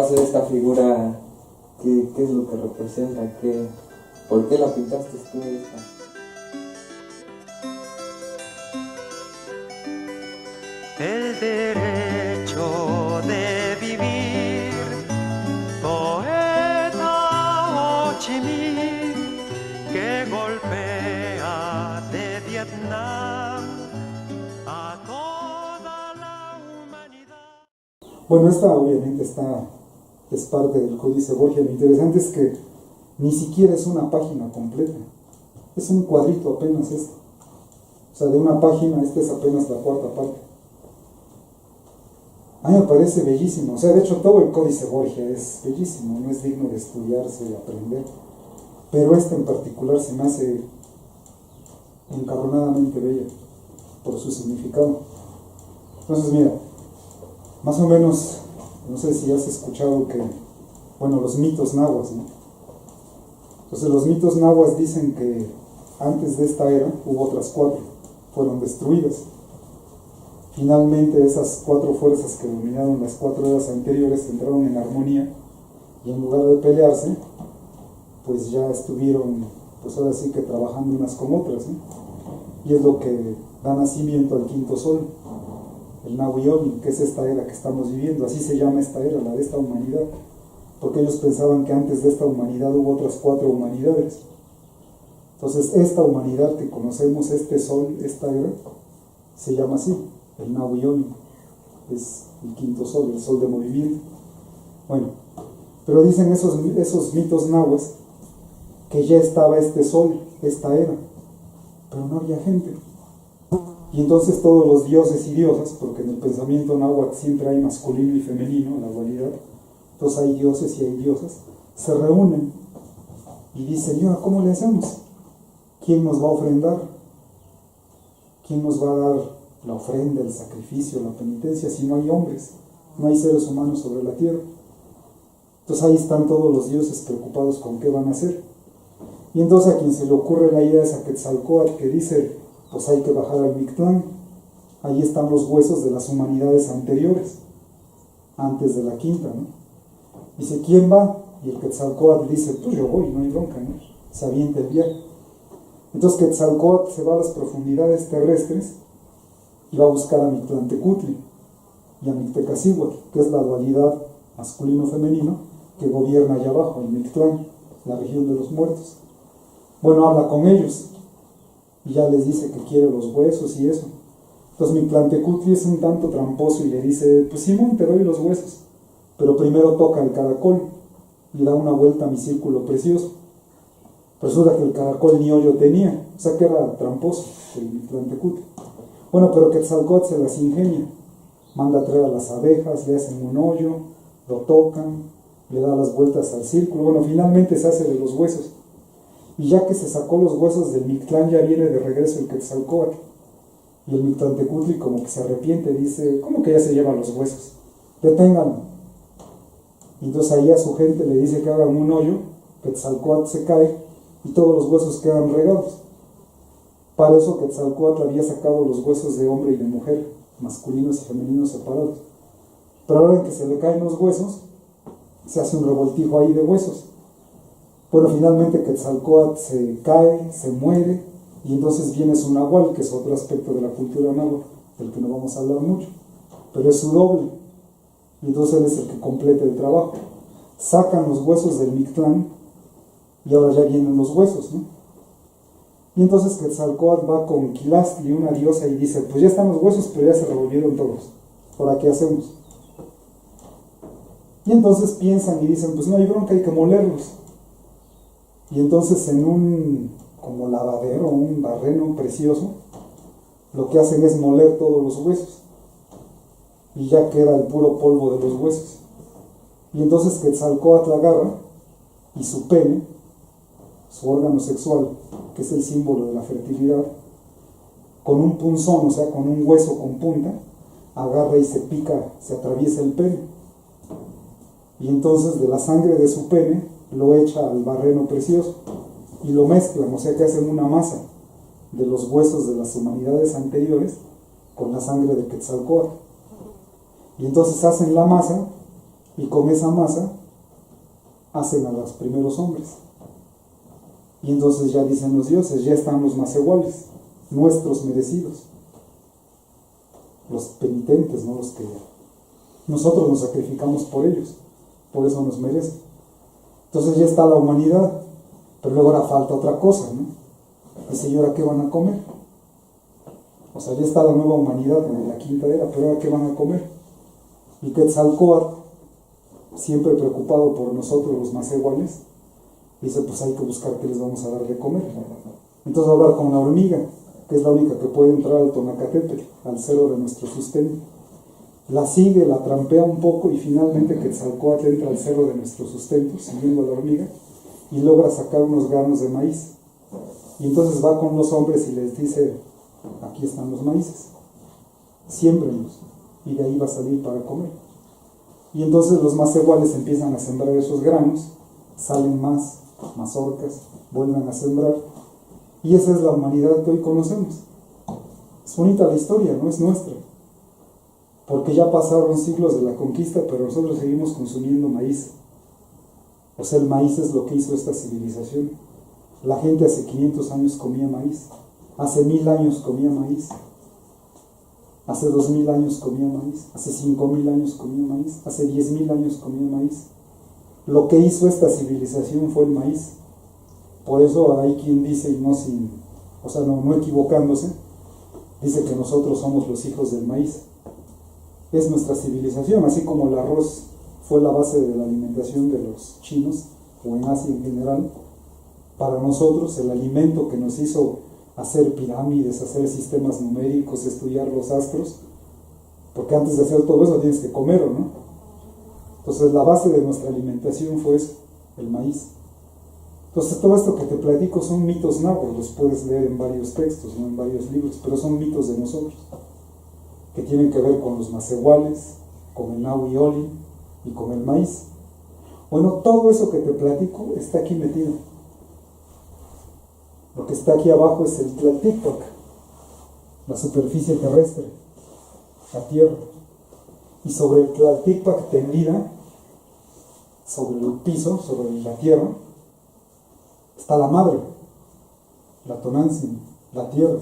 hace esta figura? ¿Qué es lo que representa? ¿Por qué la pintaste tú esta? El derecho de vivir, poeta Ho Chi Minh, que golpea de Vietnam a toda la humanidad. Bueno, esta obviamente es parte del Códice Borgia. Lo interesante es que ni siquiera es una página completa, es un cuadrito apenas esto. O sea, de una página, esta es apenas la cuarta parte. A mí me parece bellísimo. O sea, de hecho todo el Códice Borgia es bellísimo, no es digno de estudiarse, de aprender. Pero esta en particular se me hace encabronadamente bella por su significado. Entonces, mira, más o menos, no sé si has escuchado los mitos nahuas, ¿no? Entonces los mitos nahuas dicen que antes de esta era hubo otras 4, fueron destruidas. Finalmente esas 4 fuerzas que dominaron las 4 eras anteriores entraron en armonía y en lugar de pelearse, pues ya estuvieron, pues ahora sí que trabajando unas con otras, ¿no? Y es lo que da nacimiento al quinto sol, el Nahui-Olin, que es esta era que estamos viviendo. Así se llama esta era, la de esta humanidad, porque ellos pensaban que antes de esta humanidad hubo otras 4 humanidades. Entonces esta humanidad que conocemos, este sol, esta era, se llama así, el Nahui-Olin, es el quinto sol, el sol de movimiento. Bueno, pero dicen esos mitos nahuas que ya estaba este sol, esta era, pero no había gente. Y entonces todos los dioses y diosas, porque en el pensamiento náhuatl siempre hay masculino y femenino, en la dualidad, entonces hay dioses y hay diosas, se reúnen y dicen, ¿y ahora cómo le hacemos? ¿Quién nos va a ofrendar? ¿Quién nos va a dar la ofrenda, el sacrificio, la penitencia, si no hay hombres, no hay seres humanos sobre la tierra? Entonces ahí están todos los dioses preocupados con qué van a hacer. Y entonces a quien se le ocurre la idea es a Quetzalcóatl, que dice, pues hay que bajar al Mictlán. Ahí están los huesos de las humanidades anteriores, antes de la quinta, ¿no? Dice, ¿quién va? Y el Quetzalcóatl dice, pues yo voy, no hay bronca, ¿no? Se avienta el viaje. Entonces Quetzalcóatl se va a las profundidades terrestres y va a buscar a Mictlantecutli y a Mictecacihuatl, que es la dualidad masculino-femenino que gobierna allá abajo, en Mictlán, la región de los muertos. Bueno, habla con ellos y ya les dice que quiere los huesos y eso. Entonces Mictlantecutli es un tanto tramposo y le dice, pues Simón, te doy los huesos, pero primero toca el caracol y da una vuelta a mi círculo precioso. Resulta que el caracol ni hoyo tenía, o sea que era tramposo el Mictlantecutli. Bueno, pero Quetzalcóatl se las ingenia, manda a traer a las abejas, le hacen un hoyo, lo tocan, le da las vueltas al círculo. Bueno, finalmente se hace de los huesos. Y ya que se sacó los huesos del Mictlán, ya viene de regreso el Quetzalcóatl. Y el Mictlantecutli como que se arrepiente, dice, ¿cómo que ya se llevan los huesos? Deténganlo. Y entonces ahí a su gente le dice que hagan un hoyo, Quetzalcóatl se cae y todos los huesos quedan regados. Para eso Quetzalcóatl había sacado los huesos de hombre y de mujer, masculinos y femeninos separados. Pero ahora en que se le caen los huesos, se hace un revoltijo ahí de huesos. Bueno, finalmente Quetzalcóatl se cae, se muere, y entonces viene su nahual, que es otro aspecto de la cultura náhuatl, del que no vamos a hablar mucho, pero es su doble, y entonces él es el que completa el trabajo. Sacan los huesos del Mictlán, y ahora ya vienen los huesos, ¿no? Y entonces Quetzalcóatl va con Quilastli, una diosa, y dice, pues ya están los huesos, pero ya se revolvieron todos, ¿ahora qué hacemos? Y entonces piensan y dicen, pues no hay bronca, hay que molerlos. Y entonces en un como lavadero, un barreno precioso, lo que hacen es moler todos los huesos. Y ya queda el puro polvo de los huesos. Y entonces Quetzalcóatl agarra y su pene, su órgano sexual, que es el símbolo de la fertilidad, con un punzón, o sea, con un hueso con punta, agarra y se pica, se atraviesa el pene. Y entonces de la sangre de su pene lo echa al barreno precioso y lo mezclan, o sea que hacen una masa de los huesos de las humanidades anteriores con la sangre de Quetzalcóatl. Y entonces hacen la masa y con esa masa hacen a los primeros hombres. Y entonces ya dicen los dioses, ya están los masehuales, nuestros merecidos, los penitentes, ¿no? Los que nosotros nos sacrificamos por ellos, por eso nos merecen. Entonces ya está la humanidad, pero luego ahora falta otra cosa, ¿no? Dice, ¿y ahora qué van a comer? O sea, ya está la nueva humanidad en la quinta era, pero ahora qué van a comer. Y Quetzalcóatl, siempre preocupado por nosotros los masehuales, dice, pues hay que buscar qué les vamos a dar de comer. Entonces va a hablar con la hormiga, que es la única que puede entrar al Tonacatépetl, al cero de nuestro sustento. La sigue, la trampea un poco y finalmente Quetzalcóatl entra al cerro de nuestro sustento, siguiendo a la hormiga, y logra sacar unos granos de maíz. Y entonces va con los hombres y les dice, aquí están los maíces, siémbrenlos, y de ahí va a salir para comer. Y entonces los masehuales empiezan a sembrar esos granos, salen más mazorcas, vuelven a sembrar, y esa es la humanidad que hoy conocemos. Es bonita la historia, no es nuestra, porque ya pasaron siglos de la conquista, pero nosotros seguimos consumiendo maíz. O sea, el maíz es lo que hizo esta civilización. La gente hace 500 años comía maíz, hace 1000 años comía maíz, hace 2000 años comía maíz, hace 5000 años comía maíz, hace 10.000 años comía maíz. Lo que hizo esta civilización fue el maíz. Por eso hay quien dice, y no equivocándose, dice que nosotros somos los hijos del maíz. Es nuestra civilización, así como el arroz fue la base de la alimentación de los chinos, o en Asia en general. Para nosotros el alimento que nos hizo hacer pirámides, hacer sistemas numéricos, estudiar los astros, porque antes de hacer todo eso tienes que comer, ¿no? Entonces la base de nuestra alimentación fue eso, el maíz. Entonces todo esto que te platico son mitos náhuatl, los puedes leer en varios textos, ¿no? En varios libros, pero son mitos de nosotros, que tienen que ver con los masehuales, con el Nahui Oli y con el maíz. Bueno, todo eso que te platico está aquí metido. Lo que está aquí abajo es el Tlalticpac, la superficie terrestre, la tierra. Y sobre el Tlalticpac tendida, sobre el piso, sobre la tierra, está la madre, la Tonantzin, la tierra.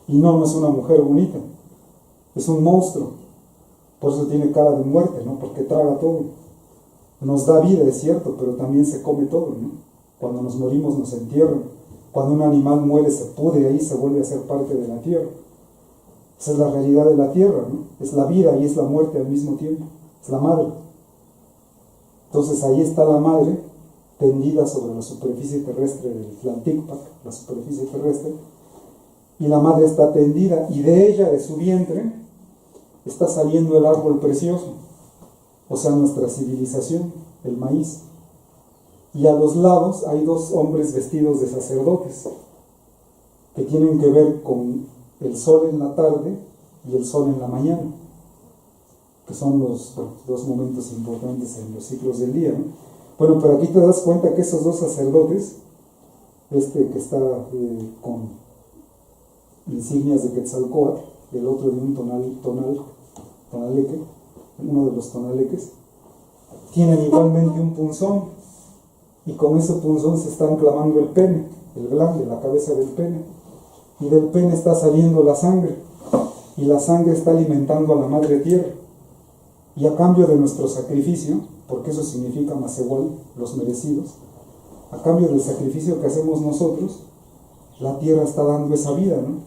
Y no es una mujer bonita, es un monstruo. Por eso tiene cara de muerte, ¿no? Porque traga todo. Nos da vida, es cierto, pero también se come todo, ¿no? Cuando nos morimos nos entierran. Cuando un animal muere se pudre ahí, se vuelve a ser parte de la tierra. Esa es la realidad de la tierra, ¿no? Es la vida y es la muerte al mismo tiempo. Es la madre. Entonces ahí está la madre tendida sobre la superficie terrestre del Tlalticpac, la superficie terrestre, y la madre está tendida, y de ella, de su vientre, está saliendo el árbol precioso, o sea, nuestra civilización, el maíz. Y a los lados hay dos hombres vestidos de sacerdotes, que tienen que ver con el sol en la tarde y el sol en la mañana, que son los dos momentos importantes en los ciclos del día, ¿no? Bueno, pero aquí te das cuenta que esos dos sacerdotes, este que está con insignias de Quetzalcóatl, y el otro de un tonaleque, uno de los tonaleques, tienen igualmente un punzón, y con ese punzón se están clavando el pene, el glande, la cabeza del pene, y del pene está saliendo la sangre, y la sangre está alimentando a la madre tierra, y a cambio de nuestro sacrificio, porque eso significa masehual, los merecidos, a cambio del sacrificio que hacemos nosotros, la tierra está dando esa vida, ¿no?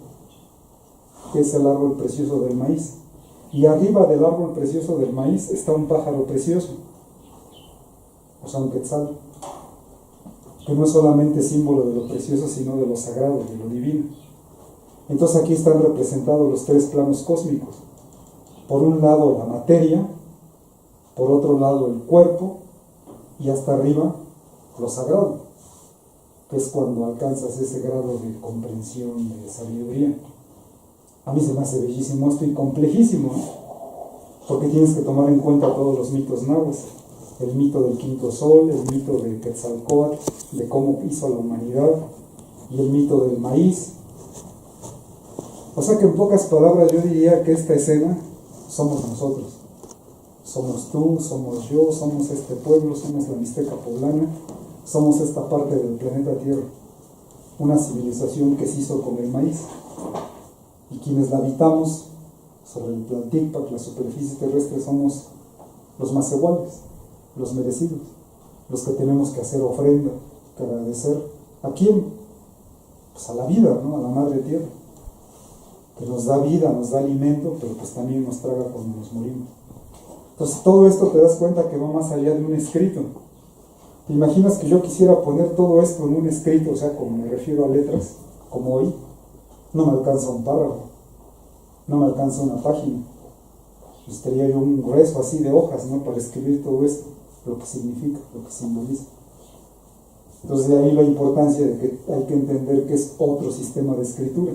Que es el árbol precioso del maíz. Y arriba del árbol precioso del maíz está un pájaro precioso, o sea, un quetzal, que no es solamente símbolo de lo precioso, sino de lo sagrado, de lo divino. Entonces aquí están representados los tres planos cósmicos. Por un lado la materia, por otro lado el cuerpo, y hasta arriba lo sagrado, que es cuando alcanzas ese grado de comprensión, de sabiduría. A mí se me hace bellísimo esto y complejísimo, ¿no? Porque tienes que tomar en cuenta todos los mitos náhuatl, el mito del quinto sol, el mito de Quetzalcóatl, de cómo hizo a la humanidad, y el mito del maíz. O sea que en pocas palabras yo diría que esta escena somos nosotros. Somos tú, somos yo, somos este pueblo, somos la Mixteca poblana, somos esta parte del planeta Tierra, una civilización que se hizo con el maíz, y quienes la habitamos sobre el Tlaltípac, la superficie terrestre, somos los más iguales, los merecidos, los que tenemos que hacer ofrenda, que agradecer. ¿A quién? Pues a la vida, ¿no? A la madre tierra, que nos da vida, nos da alimento, pero pues también nos traga cuando nos morimos. Entonces todo esto te das cuenta que va más allá de un escrito. ¿Te imaginas que yo quisiera poner todo esto en un escrito? O sea, como me refiero a letras, como hoy, no me alcanza un párrafo, no me alcanza una página. Pues tenía yo un grueso así de hojas, ¿no? Para escribir todo esto, lo que significa, lo que simboliza. Entonces de ahí la importancia de que hay que entender que es otro sistema de escritura.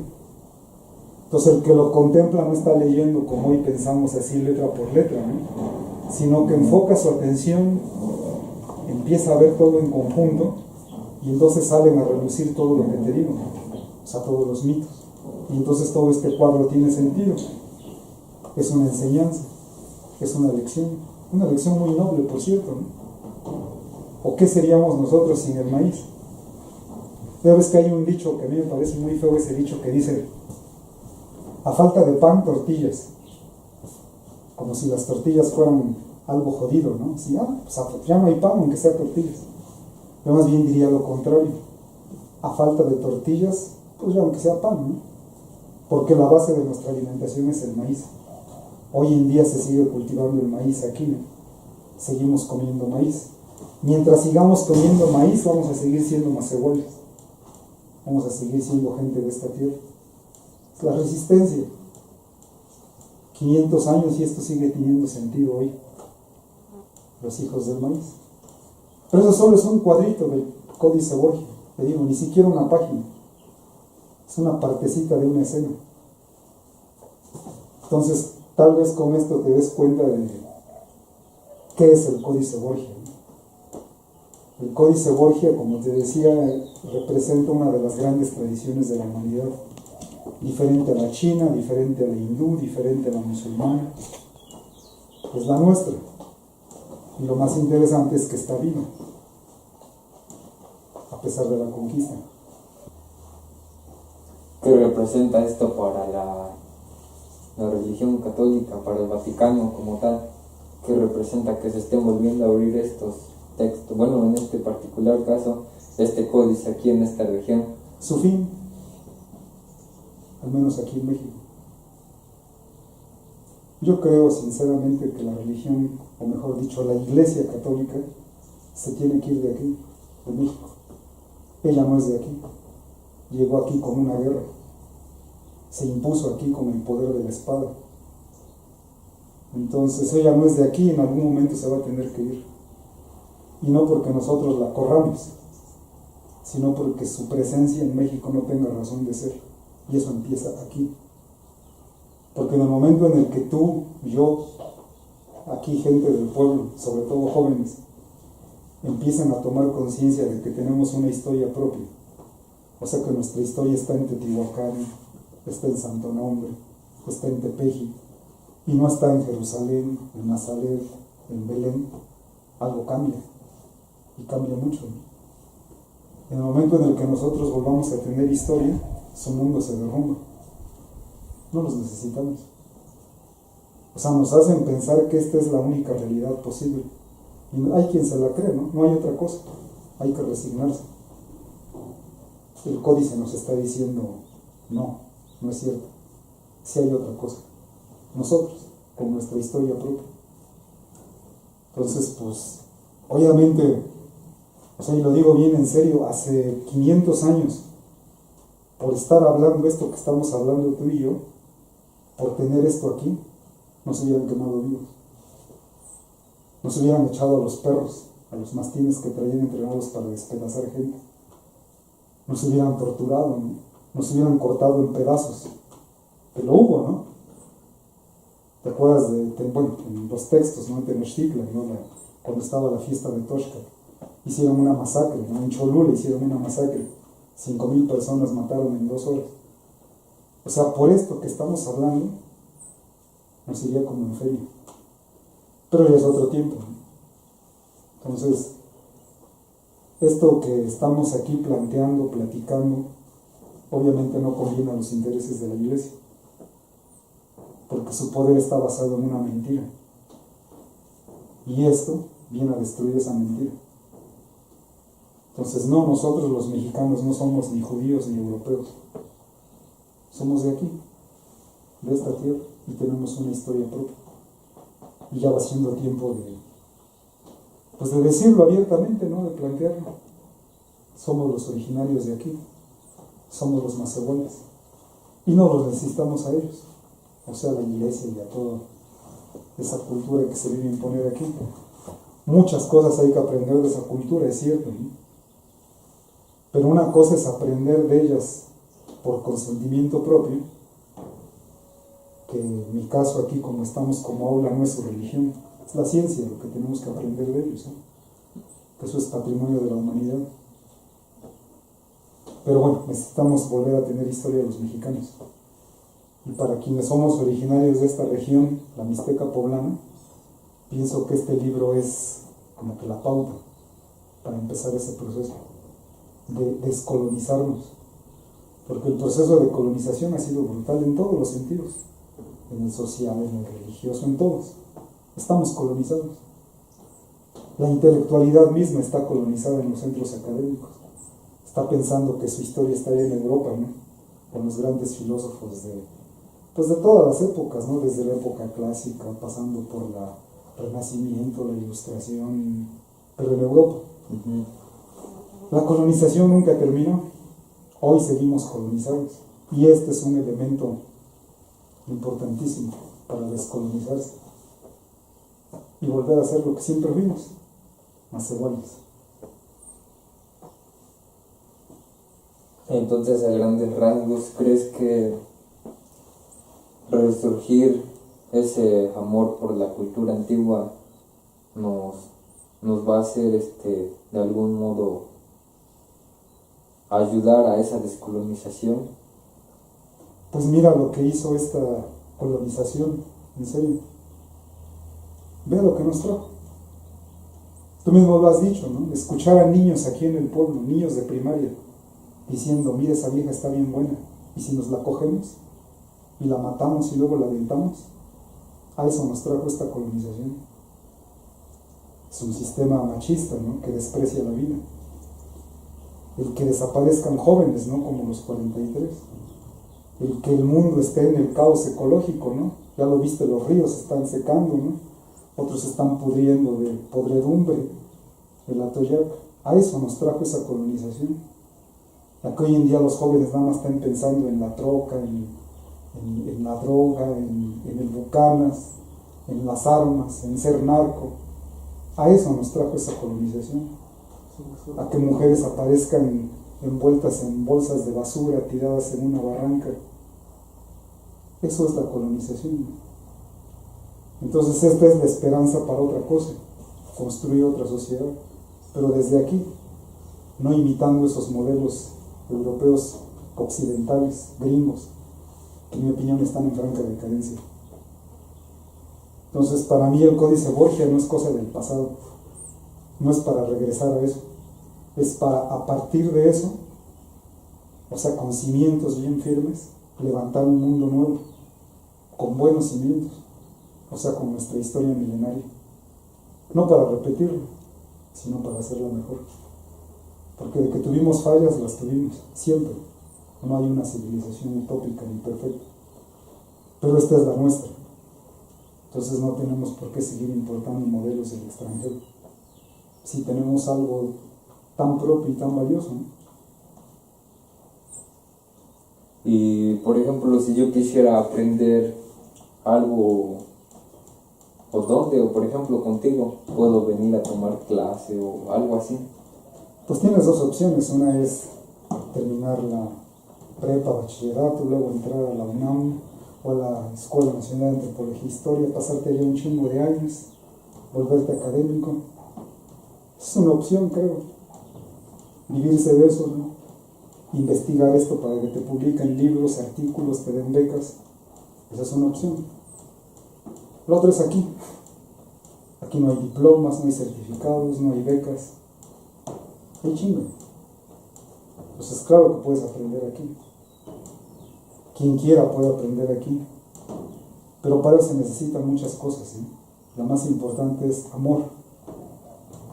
Entonces el que lo contempla no está leyendo como hoy pensamos así letra por letra, ¿no? Sino que enfoca su atención, empieza a ver todo en conjunto y entonces salen a relucir todo lo que te digo, o sea, todos los mitos. Y entonces todo este cuadro tiene sentido. Es una enseñanza, es una lección muy noble, por cierto, ¿no? ¿O qué seríamos nosotros sin el maíz? Ya ves que hay un dicho que a mí me parece muy feo, ese dicho que dice: a falta de pan, tortillas. Como si las tortillas fueran algo jodido, ¿no? Si pues ya no hay pan, aunque sea tortillas. Yo más bien diría lo contrario: a falta de tortillas, pues ya aunque sea pan, ¿no? Porque la base de nuestra alimentación es el maíz. Hoy en día se sigue cultivando el maíz aquí, ¿no? Seguimos comiendo maíz. Mientras sigamos comiendo maíz, vamos a seguir siendo macehuales. Vamos a seguir siendo gente de esta tierra. La resistencia. 500 años y esto sigue teniendo sentido hoy. Los hijos del maíz. Pero eso solo es un cuadrito del Códice Borgia. Te digo, ni siquiera una página. Es una partecita de una escena. Entonces, tal vez con esto te des cuenta de qué es el Códice Borgia, ¿no? El Códice Borgia, como te decía, representa una de las grandes tradiciones de la humanidad. Diferente a la china, diferente a la hindú, diferente a la musulmana. Es la nuestra. Y lo más interesante es que está viva, a pesar de la conquista. ¿Qué representa esto para la religión católica, para el Vaticano como tal? ¿Qué representa que se estén volviendo a abrir estos textos? Bueno, en este particular caso, este códice aquí en esta región. Su fin, al menos aquí en México. Yo creo sinceramente que la religión, o mejor dicho, la Iglesia Católica, se tiene que ir de aquí, de México. Ella no es de aquí. Llegó aquí con una guerra. Se impuso aquí con el poder de la espada. Entonces ella no es de aquí, en algún momento se va a tener que ir. Y no porque nosotros la corramos, sino porque su presencia en México no tenga razón de ser. Y eso empieza aquí. Porque en el momento en el que tú, yo, aquí gente del pueblo, sobre todo jóvenes, empiezan a tomar conciencia de que tenemos una historia propia, o sea que nuestra historia está en Teotihuacán, está en Santo Nombre, está en Tepeji, y no está en Jerusalén, en Nazaret, en Belén, algo cambia, y cambia mucho, ¿no? En el momento en el que nosotros volvamos a tener historia, su mundo se derrumba. No los necesitamos. O sea, nos hacen pensar que esta es la única realidad posible. Y hay quien se la cree, ¿no? No hay otra cosa. Hay que resignarse. El códice nos está diciendo, no, no es cierto. Sí hay otra cosa. Nosotros, con nuestra historia propia. Entonces, pues, obviamente, o sea, y lo digo bien en serio, hace 500 años, por estar hablando esto que estamos hablando tú y yo, por tener esto aquí, nos hubieran quemado vivos. Nos hubieran echado a los perros, a los mastines que traían entrenados para despedazar gente. Nos hubieran torturado, ¿no? Nos hubieran cortado en pedazos. Pero hubo, ¿no? ¿Te acuerdas bueno, en los textos, ¿no? En Tenochtitlan, ¿no? Cuando estaba la fiesta de Toshka, hicieron una masacre, ¿no? En Cholula hicieron una masacre. 5,000 personas mataron en 2 horas. O sea, por esto que estamos hablando, nos iría como en feria. pero ya es otro tiempo, ¿no? Entonces, esto que estamos aquí planteando, platicando, obviamente no conviene a los intereses de la Iglesia, porque su poder está basado en una mentira, y esto viene a destruir esa mentira. Entonces, no, nosotros los mexicanos no somos ni judíos ni europeos, somos de aquí, de esta tierra, y tenemos una historia propia, y ya va siendo tiempo de decirlo abiertamente, ¿no? De plantearlo. Somos los originarios de aquí, somos los macehuales, y no los necesitamos a ellos, o sea, a la Iglesia y a toda esa cultura que se viene a imponer aquí. Muchas cosas hay que aprender de esa cultura, es cierto, ¿no? Pero una cosa es aprender de ellas por consentimiento propio, que en mi caso aquí, como estamos como aula, no es su religión, es la ciencia lo que tenemos que aprender de ellos, ¿no? Que eso es patrimonio de la humanidad. Pero bueno, necesitamos volver a tener historia de los mexicanos. Y para quienes somos originarios de esta región, la Mixteca poblana, pienso que este libro es como que la pauta para empezar ese proceso de descolonizarnos, porque el proceso de colonización ha sido brutal en todos los sentidos, en el social, en el religioso, en todos. Estamos colonizados. La intelectualidad misma está colonizada en los centros académicos. Está pensando que su historia está allá en Europa, ¿no? Con los grandes filósofos de todas las épocas, ¿no? Desde la época clásica, pasando por el Renacimiento, la Ilustración, pero en Europa. La colonización nunca terminó. Hoy seguimos colonizados. Y este es un elemento importantísimo para descolonizarse y volver a ser lo que siempre fuimos, macehuales. Entonces, a grandes rasgos, ¿crees que resurgir ese amor por la cultura antigua nos va a hacer de algún modo ayudar a esa descolonización? Pues mira lo que hizo esta colonización, en serio. Ve lo que nos trajo. Tú mismo lo has dicho, ¿no? Escuchar a niños aquí en el pueblo, niños de primaria, diciendo, mira, esa vieja está bien buena, y si nos la cogemos y la matamos y luego la aventamos, a eso nos trajo esta colonización. Es un sistema machista, ¿no? Que desprecia la vida. El que desaparezcan jóvenes, ¿no? Como los 43. El que el mundo esté en el caos ecológico, ¿no? Ya lo viste, los ríos se están secando, ¿no? Otros se están pudriendo de podredumbre, el atoyac. A eso nos trajo esa colonización. A que hoy en día los jóvenes nada más están pensando en la troca, en la droga, en el bucanas, en las armas, en ser narco. A eso nos trajo esa colonización. A que mujeres aparezcan envueltas en bolsas de basura tiradas en una barranca. Eso es la colonización. Entonces esta es la esperanza para otra cosa, construir otra sociedad, pero desde aquí, no imitando esos modelos europeos occidentales, gringos, que en mi opinión están en franca decadencia. Entonces para mí el Códice Borgia no es cosa del pasado, no es para regresar a eso, es para a partir de eso, o sea, con cimientos bien firmes, levantar un mundo nuevo, con buenos cimientos, o sea, con nuestra historia milenaria. No para repetirlo, sino para hacerla mejor. Porque de que tuvimos fallas, las tuvimos, siempre. No hay una civilización utópica ni perfecta. Pero esta es la nuestra. Entonces no tenemos por qué seguir importando modelos del extranjero. Si tenemos algo tan propio y tan valioso, ¿no? Y, por ejemplo, si yo quisiera aprender algo, ¿o dónde? O, por ejemplo, contigo, ¿puedo venir a tomar clase o algo así? Pues tienes dos opciones. Una es terminar la prepa, bachillerato, luego entrar a la UNAM o a la Escuela Nacional de Antropología e Historia, pasarte allá un chingo de años, volverte académico. Es una opción, creo. Vivirse de eso, ¿no? Investigar esto para que te publiquen libros, artículos, te den becas. Esa es una opción. La otra es aquí. Aquí no hay diplomas, no hay certificados, no hay becas. Hay chingo. Entonces, claro que puedes aprender aquí. Quien quiera puede aprender aquí. Pero para eso se necesitan muchas cosas, ¿sí? La más importante es amor.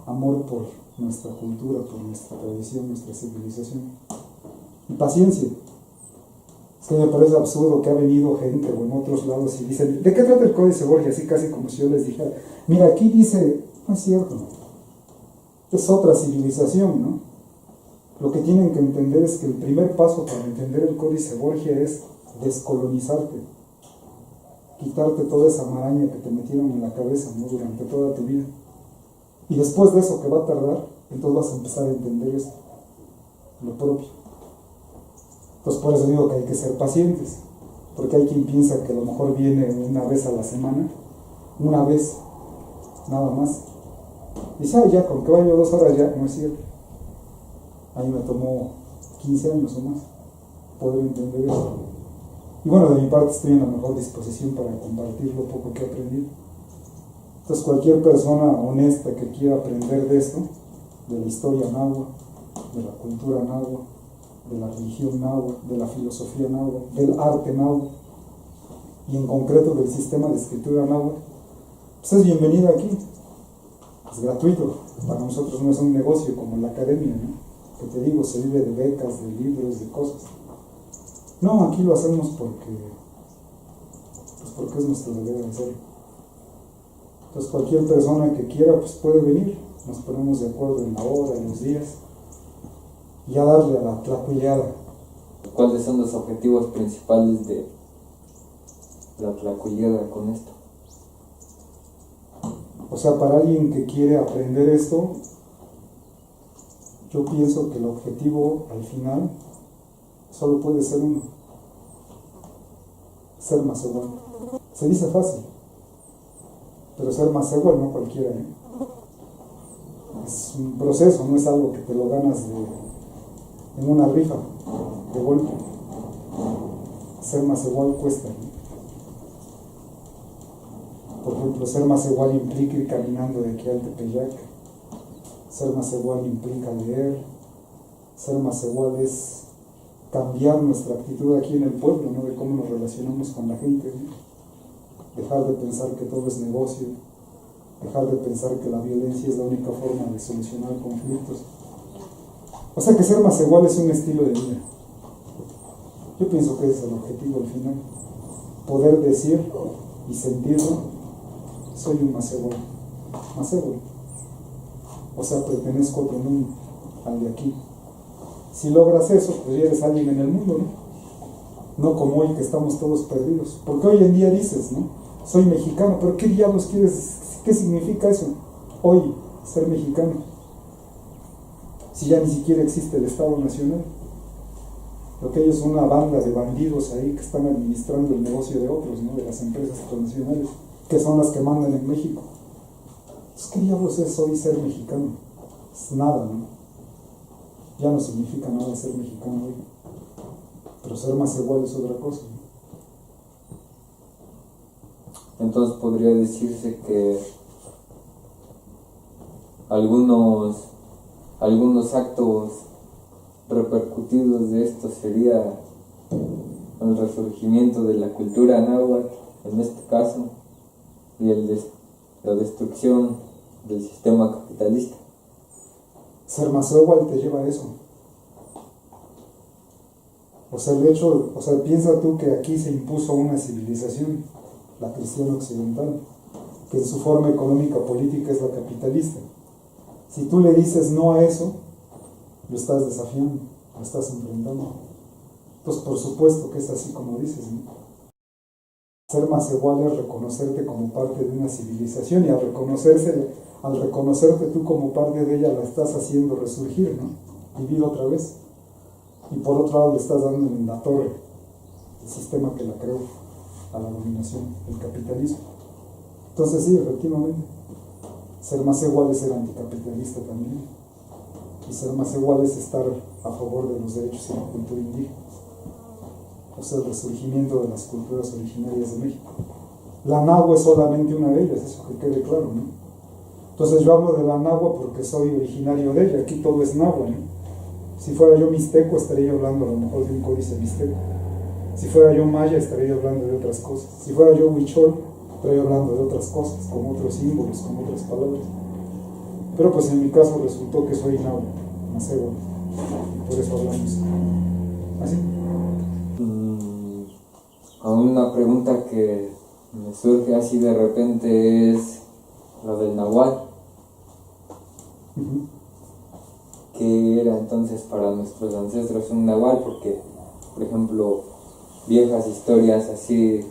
Amor por nuestra cultura, por nuestra tradición, nuestra civilización. Y paciencia. Es que me parece absurdo que ha venido gente o en otros lados y dicen, ¿de qué trata el Códice Borgia? Así casi como si yo les dijera, mira, aquí dice, no es cierto, es otra civilización, ¿no? Lo que tienen que entender es que el primer paso para entender el Códice Borgia es descolonizarte, quitarte toda esa maraña que te metieron en la cabeza, ¿no? Durante toda tu vida. Y después de eso, que va a tardar, entonces vas a empezar a entender esto, lo propio. Entonces por eso digo que hay que ser pacientes, porque hay quien piensa que a lo mejor viene una vez a la semana, una vez, nada más. Dice, ya, con que vaya 2 horas ya, no es cierto. A mí me tomó 15 años o más poder entender eso. Y bueno, de mi parte estoy en la mejor disposición para compartir lo poco que he aprendido. Entonces cualquier persona honesta que quiera aprender de esto, de la historia náhuatl, de la cultura náhuatl, de la religión náhuatl, de la filosofía náhuatl, del arte náhuatl, y en concreto del sistema de escritura náhuatl, pues es bienvenida aquí. Es gratuito, para nosotros no es un negocio como la academia, ¿no? Que te digo, se vive de becas, de libros, de cosas. No, aquí lo hacemos porque es nuestro deber de hacerlo. Entonces cualquier persona que quiera pues puede venir, nos ponemos de acuerdo en la hora, en los días, y a darle a la tlacuileada. ¿Cuáles son los objetivos principales de la tlacuileada con esto? O sea, para alguien que quiere aprender esto, yo pienso que el objetivo al final solo puede ser uno: ser más igual. Se dice fácil, pero ser más igual no cualquiera, ¿eh? Es un proceso, no es algo que te lo ganas en una rifa, de golpe. Ser más igual cuesta, ¿no? Por ejemplo, ser más igual implica ir caminando de aquí al Tepeyac. Ser más igual implica leer. Ser más igual es cambiar nuestra actitud aquí en el pueblo, ¿no? De cómo nos relacionamos con la gente, ¿no? Dejar de pensar que todo es negocio. Dejar de pensar que la violencia es la única forma de solucionar conflictos. O sea que ser más igual es un estilo de vida. Yo pienso que ese es el objetivo al final. Poder decir y sentirlo: soy un más igual. Más igual. O sea, pertenezco a otro mundo, al de aquí. Si logras eso, pues ya eres alguien en el mundo, ¿no? No como hoy que estamos todos perdidos. Porque hoy en día dices, ¿no? Soy mexicano, pero ¿qué diablos quieres? ¿Qué significa eso? Hoy, ser mexicano. Si ya ni siquiera existe el Estado Nacional. Lo que hay es una banda de bandidos ahí que están administrando el negocio de otros, ¿no? De las empresas transnacionales, que son las que mandan en México. Pues, ¿qué diablos es hoy ser mexicano? Es nada, ¿no? Ya no significa nada ser mexicano hoy. Pero ser más igual es otra cosa, ¿no? Entonces podría decirse que algunos actos repercutidos de esto sería el resurgimiento de la cultura náhuatl, en este caso, y la destrucción del sistema capitalista. Ser más igual te lleva a eso. O sea, el hecho, piensa tú que aquí se impuso una civilización, la cristiana occidental, que en su forma económica política es la capitalista. Si tú le dices no a eso, lo estás desafiando, lo estás enfrentando. Entonces, por supuesto que es así como dices, ¿no? Ser más igual es reconocerte como parte de una civilización, y al reconocerte tú como parte de ella, la estás haciendo resurgir, ¿no? Vivir otra vez. Y por otro lado le estás dando en la torre el sistema que la creó, a la dominación, el capitalismo. Entonces sí, efectivamente, ser más igual es ser anticapitalista también, y ser más igual es estar a favor de los derechos y la cultura indígena, o sea, el resurgimiento de las culturas originarias de México. La náhuatl es solamente una de ellas, eso que quede claro, ¿no? Entonces yo hablo de la náhuatl porque soy originario de ella, aquí todo es náhuatl, ¿no? Si fuera yo mixteco estaría hablando a lo mejor de un códice mixteco. Si fuera yo maya estaría hablando de otras cosas. Si fuera yo huichol estaría hablando de otras cosas, con otros símbolos, con otras palabras. Pero pues en mi caso resultó que soy náhuatl, macéhuatl, por eso hablamos así. Una pregunta que me surge así de repente es lo del nahuatl. ¿Qué era entonces para nuestros ancestros un nahuatl? Porque, por ejemplo, viejas historias así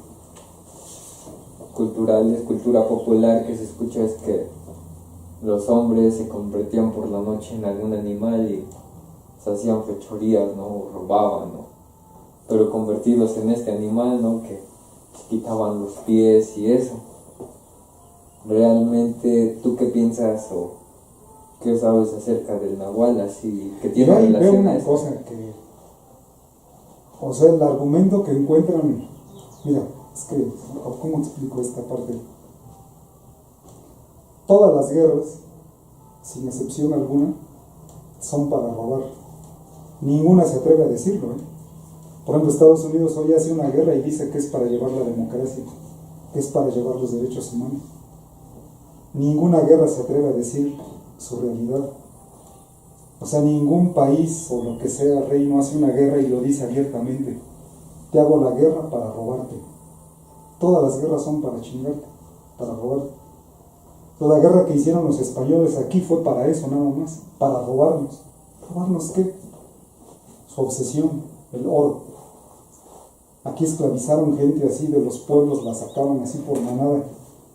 culturales, cultura popular que se escucha es que los hombres se convertían por la noche en algún animal y se hacían fechorías, ¿no? O robaban, ¿no? Pero convertidos en este animal, ¿no? Que quitaban los pies y eso. Realmente, ¿tú qué piensas o qué sabes acerca del nahuatl? Así que tiene relación. Veo una relaciones. cosa que, o sea, el argumento que encuentran, mira, es que, ¿cómo explico esta parte? Todas las guerras, sin excepción alguna, son para robar. Ninguna se atreve a decirlo, ¿eh? Por ejemplo, Estados Unidos hoy hace una guerra y dice que es para llevar la democracia, que es para llevar los derechos humanos. Ninguna guerra se atreve a decir su realidad. O sea, ningún país o lo que sea reino hace una guerra y lo dice abiertamente. Te hago la guerra para robarte. Todas las guerras son para chingarte, para robarte. La guerra que hicieron los españoles aquí fue para eso nada más, para robarnos. ¿Robarnos qué? Su obsesión, el oro. Aquí esclavizaron gente así de los pueblos, la sacaban así por manada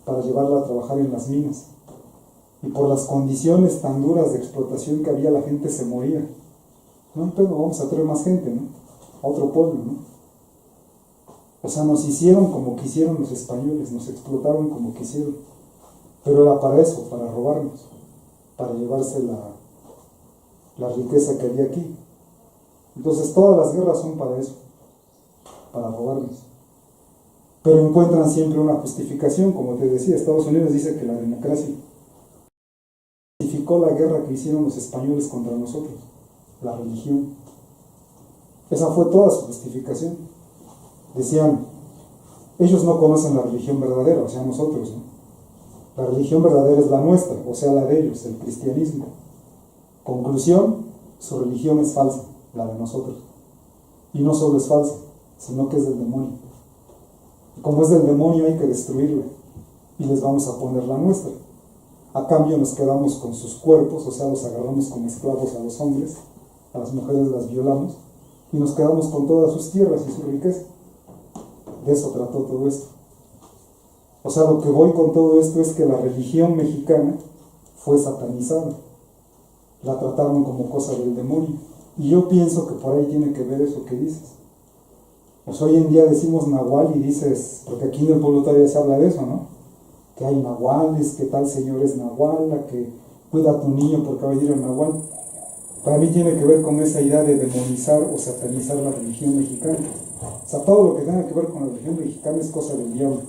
para llevarla a trabajar en las minas. Y por las condiciones tan duras de explotación que había, la gente se moría. No, pero vamos a traer más gente, ¿no? A otro pueblo, ¿no? O sea, nos hicieron como quisieron los españoles, nos explotaron como quisieron. Pero era para eso, para robarnos, para llevarse la riqueza que había aquí. Entonces todas las guerras son para eso, para robarnos. Pero encuentran siempre una justificación, como te decía, Estados Unidos dice que la democracia justificó la guerra que hicieron los españoles contra nosotros, la religión. Esa fue toda su justificación. Decían, ellos no conocen la religión verdadera, o sea, nosotros, ¿no? La religión verdadera es la nuestra, o sea, la de ellos, el cristianismo. Conclusión, su religión es falsa, la de nosotros. Y no solo es falsa, sino que es del demonio. Y como es del demonio hay que destruirla. Y les vamos a poner la nuestra. A cambio nos quedamos con sus cuerpos, o sea, los agarramos como esclavos a los hombres, a las mujeres las violamos, y nos quedamos con todas sus tierras y su riqueza. De eso trató todo esto. O sea, lo que voy con todo esto es que la religión mexicana fue satanizada. La trataron como cosa del demonio. Y yo pienso que por ahí tiene que ver eso que dices. Pues hoy en día decimos nahual y dices, porque aquí en el pueblo todavía se habla de eso, ¿no? Que hay nahuales, que tal señor es nahual, que cuida a tu niño porque va a venir el nahual. Para mí tiene que ver con esa idea de demonizar o satanizar la religión mexicana. O sea, todo lo que tenga que ver con la religión mexicana es cosa del diablo.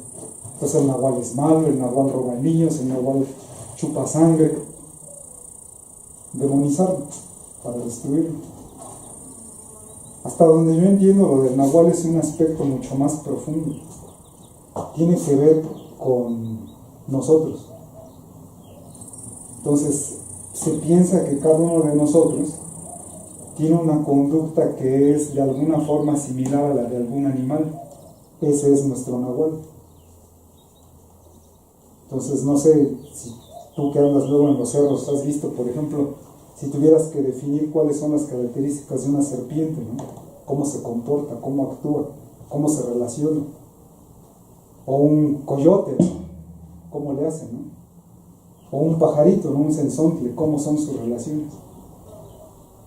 Entonces el nahual es malo, el nahual roba niños, el nahual chupa sangre. Demonizarlo para destruirlo. Hasta donde yo entiendo, lo del nahual es un aspecto mucho más profundo. Tiene que ver con nosotros. Entonces, se piensa que cada uno de nosotros tiene una conducta que es de alguna forma similar a la de algún animal. Ese es nuestro nahual. Entonces, no sé si tú que andas luego en los cerros has visto, por ejemplo, si tuvieras que definir cuáles son las características de una serpiente, ¿no? Cómo se comporta, cómo actúa, cómo se relaciona. O un coyote, ¿no? Cómo le hace, ¿no? O un pajarito, ¿no? Un censontle, cómo son sus relaciones.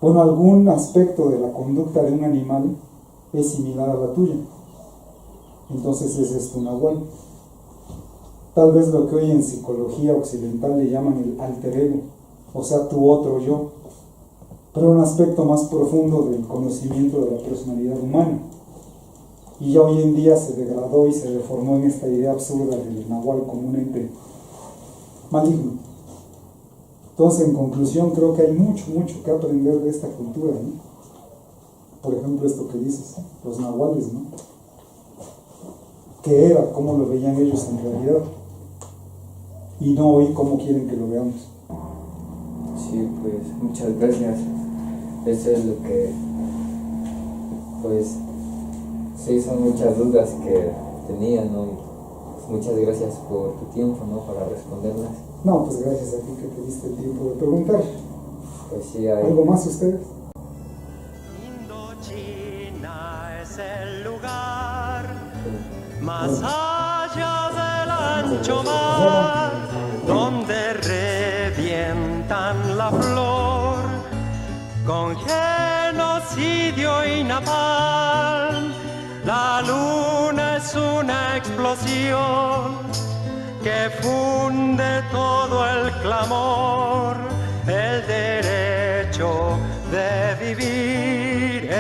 Bueno, algún aspecto de la conducta de un animal es similar a la tuya. Entonces ese es tu nahual. Tal vez lo que hoy en psicología occidental le llaman el alter ego, o sea, tu otro yo, pero un aspecto más profundo del conocimiento de la personalidad humana. Y ya hoy en día se degradó y se deformó en esta idea absurda del nahual como un ente maligno. Entonces, en conclusión, creo que hay mucho que aprender de esta cultura, ¿no? Por ejemplo, esto que dices, los nahuales, ¿no? ¿Qué era? ¿Cómo lo veían ellos en realidad? Y no hoy cómo quieren que lo veamos. Sí, pues muchas gracias. Eso es lo que, pues, sí, son muchas dudas que tenía, ¿no? Y, pues, muchas gracias por tu tiempo, ¿no? Para responderlas. No, pues gracias a ti que te diste el tiempo de preguntar. Pues sí, hay... ¿Algo más ustedes? Indochina es el lugar Sí. más allá del ancho mar, donde revientan la flor con genocidio y napalm. La luna es una explosión que funde todo el clamor, el derecho de vivir